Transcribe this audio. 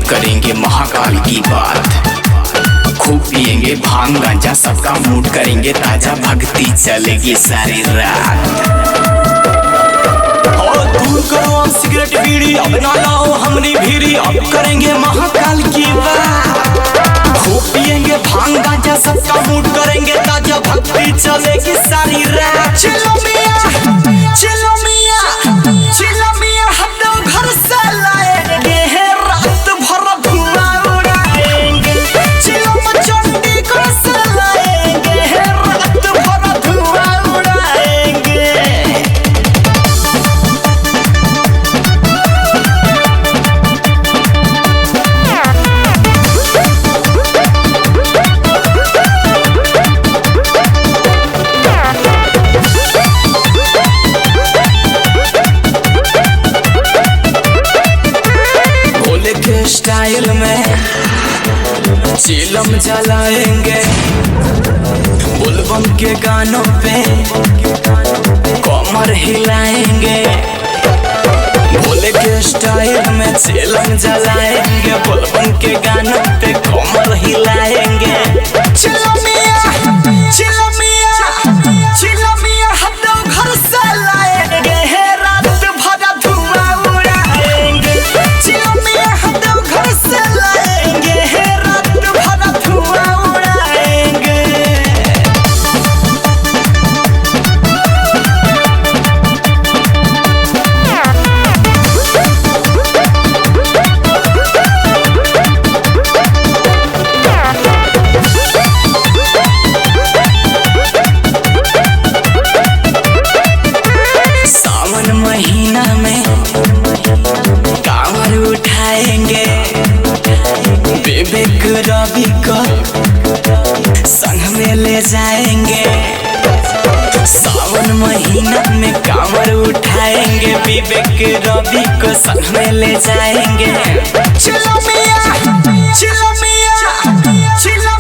करेंगे महाकाल की बात। खूब पिएंगे भांग गांजा, सबका मूड करेंगे ताजा, भक्ति चलेगी सारी रात। और दूर करो सिगरेट बीड़ी, अब ना लाओ हमरी भीड़ी, अब करेंगे महाकाल की बात। खूब पिएंगे भांग गांजा, सबका मूड करेंगे ताजा, भक्ति चलेगी सारी रात। चलो मियां, चलो मियां, चलो मियां, हम लोग घर से लाएंगे रात भर धुआं उड़ाएंगे। चलो मचंडी घर से लाएंगे रात भर धुआं उड़ाएंगे। के स्टाइल में चिलम जलाएंगे, बुलबम के गानों पे कमर हिलाएंगे। भोले के स्टाइल में चिलम जलाएंगे, बुलबम के गानों पे कमर हिलाएंगे। चिलो मियां, चिलो मियां, चिलो मियां, हम लोग घर से लाएंगे रात भर धुआं उड़ाएंगे। चिलो मियां, हम लोग घर से लाएंगे रात भर धुआं उड़ाएंगे। सावन महीना में कांवर उठाएंगे, विवेक रवि को संग में ले जाएंगे। सावन महीना में कांवर उठाएंगे, विवेक रवि को संग में ले जाएंगे। चलो मियां, चलो मियां, चलो